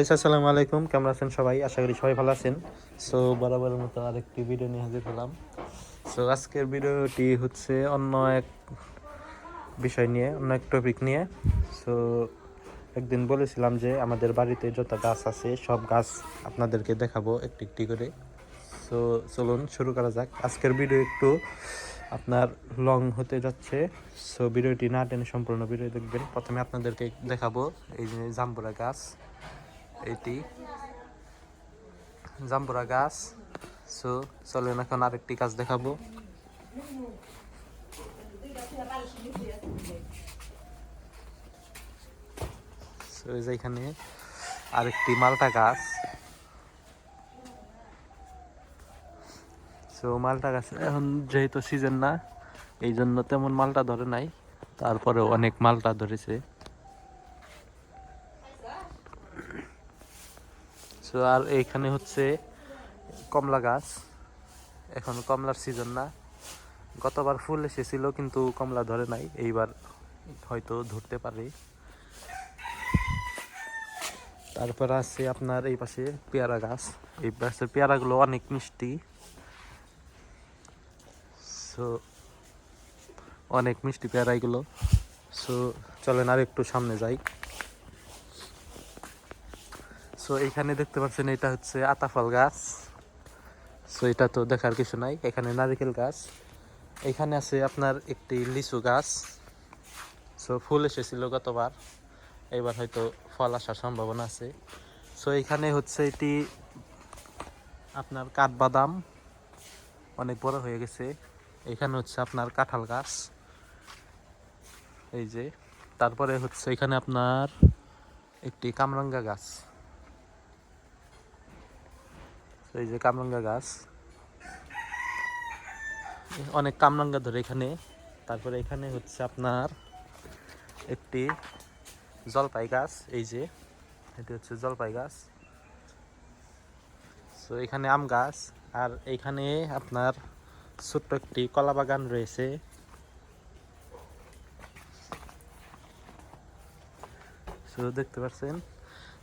আসসালামু আলাইকুম, কেমন আছেন সবাই? আশা করি সবাই ভালো আছেন। সো বরাবরের মতো আরেকটি ভিডিও নিয়ে হাজির হলাম। সো আজকের ভিডিওটি হচ্ছে অন্য এক বিষয় নিয়ে, অন্য এক টপিক নিয়ে। সো একদিন বলেছিলাম যে আমাদের বাড়িতে যত গাছ আছে সব গাছ আপনাদেরকে দেখাবো একটি একটি করে। সো চলুন শুরু করা যাক। আজকের ভিডিও একটু আপনার লং হতে যাচ্ছে। সো ভিডিওটি না টেনে সম্পূর্ণ ভিডিও দেখবেন। প্রথমে আপনাদেরকে দেখাবো এই যে জাম্বুরা গাছ, এটি জাম্বুরা গাছ। সো চলেন এখন আরেকটি গাছ দেখাবো। সো এই যে এখানে আরেকটি মালটা গাছ। সো মালটা গাছ এখন যেহেতু সিজন না, এই জন্য তেমন মালটা ধরে নাই, তারপরেও অনেক মালটা ধরেছে। সো আর এইখানে হচ্ছে কমলা গাছ। এখন কমলার সিজন না, গতবার ফুল এসেছিল কিন্তু কমলা ধরে নাই, এইবার হয়তো ধরতে পারে। তারপর আছে আপনার এই পাশে পেয়ারা গাছ। এই পাশের পেয়ারাগুলো অনেক মিষ্টি। সো অনেক মিষ্টি পেয়ারা এগুলো। সো চলেন আর একটু সামনে যাই। সো এইখানে দেখতে পাচ্ছেন এটা হচ্ছে আতাফল গাছ। সো এটা তো দেখার কিছু নাই। এখানে নারিকেল গাছ। এখানে আছে আপনার একটি লিচু গাছ। সো ফুল এসেছিল গতবার, এবার হয়তো ফল আসার সম্ভাবনা আছে। সো এখানে হচ্ছে এটি আপনার কাঠবাদাম, অনেক বড় হয়ে গেছে। এখানে হচ্ছে আপনার কাঁঠাল গাছ, এই যে। তারপরে হচ্ছে এখানে আপনার একটি কামরাঙ্গা গাছ, এই যে কামরাঙ্গা গাছ, অনেক কামরাঙ্গা ধরে এখানে। তারপরে এখানে হচ্ছে আপনার একটি জলপাই গাছ, এই যে এটি হচ্ছে জলপাই গাছ। তো এখানে আম গাছ, আর এইখানে আপনার ছোট্ট একটি কলা বাগান রয়েছে। শুধু দেখতে পাচ্ছেন।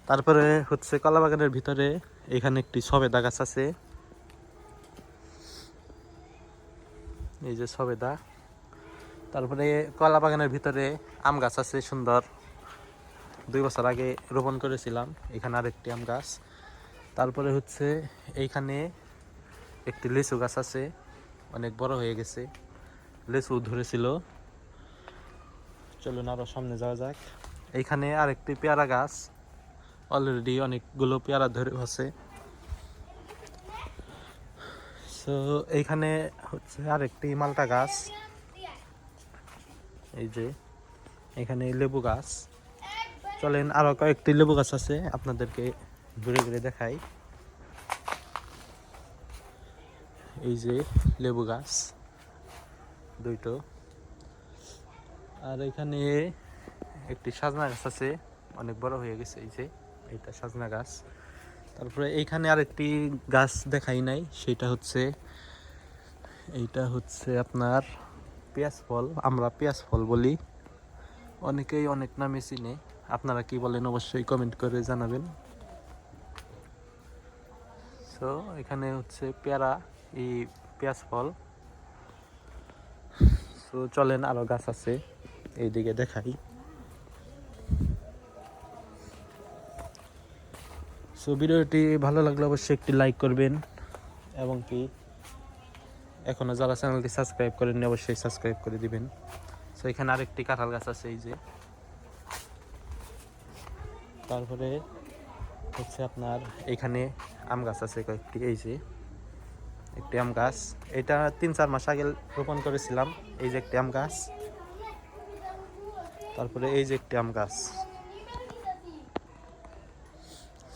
তারপরে হচ্ছে কলা বাগানের ভিতরে এখানে একটি সবেদা গাছ আছে, এই যে সবেদা। তারপরে কলা বাগানের ভিতরে আম গাছ আছে সুন্দর, 2 বছর আগে রোপণ করেছিলাম। এখানে আরেকটি আম গাছ। তারপরে হচ্ছে এইখানে একটি লিচু গাছ আছে, অনেক বড় হয়ে গেছে, লিচু ধরেছিল। চলুন আরো সামনে যাওয়া যাক। এইখানে আরেকটি পেয়ারা গাছ, অলরেডি অনেকগুলো পেয়ারা ধরে আছে। সো এইখানে হচ্ছে আরেকটি মালটা গাছ, এই যে এখানে লেবু গাছ। চলেন আরো কয়েকটি লেবু গাছ আছে, আপনাদেরকে ঘুরে ঘুরে দেখাই। এই যে লেবু গাছ দুইটো। আর এখানে একটি সাজনা গাছ আছে, অনেক বড় হয়ে গেছে, এই যে এইটা সাজনা গাছ। তারপরে এইখানে আরেকটি গাছ দেখাই নাই, সেটা হচ্ছে এইটা হচ্ছে আপনার পেঁয়াজ ফল। আমরা পেঁয়াজ ফল বলি, অনেকেই অনেক নামে চিনে। আপনারা কি বলেন অবশ্যই কমেন্ট করে জানাবেন। সো এখানে হচ্ছে পেয়ারা, এই পেঁয়াজ ফল। সো চলেন আরো গাছ আছে, এইদিকে দেখাই। সো ভিডিওটি ভালো লাগলে অবশ্যই একটি লাইক করবেন, এবং কি এখনো যারা চ্যানেলটি সাবস্ক্রাইব করেননি অবশ্যই সাবস্ক্রাইব করে দিবেন। সো এখানে আরেকটি কাঁঠাল গাছ আছে, এই যে। তারপরে হচ্ছে আপনার এখানে আম গাছ আছে কয়েকটি, এই যে একটি আম গাছ। এটা 3-4 মাস আগে রোপণ করেছিলাম, এই যে একটি আম গাছ। তারপরে এই যে একটি আম গাছ।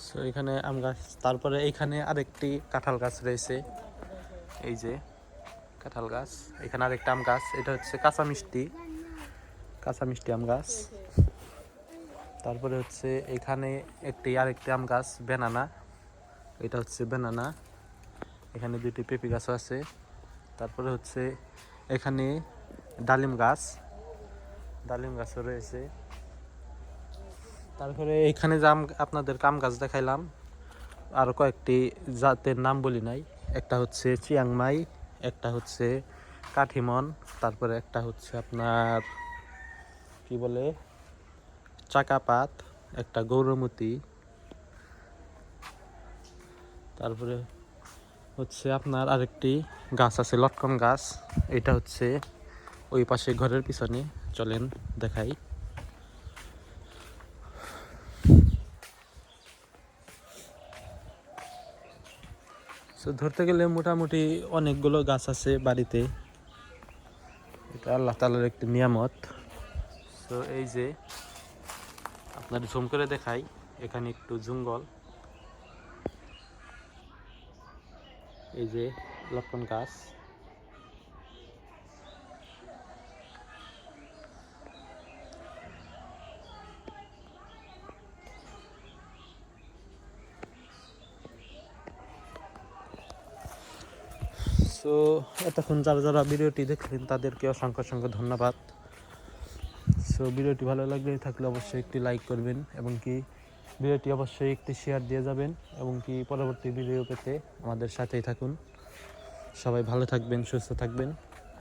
সো এখানে আম গাছ। তারপরে এইখানে আরেকটি কাঁঠাল গাছ রয়েছে, এই যে কাঁঠাল গাছ। এখানে আরেকটা আম গাছ, এটা হচ্ছে কাঁচা মিষ্টি আম গাছ। তারপরে হচ্ছে এখানে আরেকটি আম গাছ, বেনানা, এটা হচ্ছে বেনানা। এখানে 2টি পেঁপে গাছও আছে। তারপরে হচ্ছে এখানে ডালিম গাছও রয়েছে। তারপরে এখানে যে আপনাদের কাম গাছ দেখাইলাম, আরও কয়েকটি জাতের নাম বলি নাই। একটা হচ্ছে চিয়াংমাই, একটা হচ্ছে কাঠিমন, তারপরে একটা হচ্ছে আপনার কি বলে চাকাপাত, একটা গৌরমতি, তারপরে হচ্ছে আপনার আরেকটি গাছ আছে লটকন গাছ। এটা হচ্ছে ওই পাশে ঘরের পিছনে, চলেন দেখাই। তো ধরতে গেলে মোটামুটি অনেকগুলো গাছ আছে বাড়িতে, এটা আল্লাহ তাআলার একটি নিয়ামত। তো এই যে আপনার জুম করে দেখাই, এখানে একটু জঙ্গল, এই যে লটকন গাছ। সো এতক্ষণ যারা যারা ভিডিওটি দেখলেন তাদেরকে অসংখ্য অসংখ্য ধন্যবাদ। সো ভিডিওটি ভালো লাগলে থাকলে অবশ্যই একটি লাইক করবেন, এবং কি ভিডিওটি অবশ্যই একটি শেয়ার দিয়ে যাবেন, এবং কি পরবর্তী ভিডিও পেতে আমাদের সাথেই থাকুন। সবাই ভালো থাকবেন, সুস্থ থাকবেন।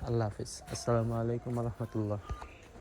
আল্লাহ হাফিজ। আসসালামু আলাইকুম রহমতুল্লাহ।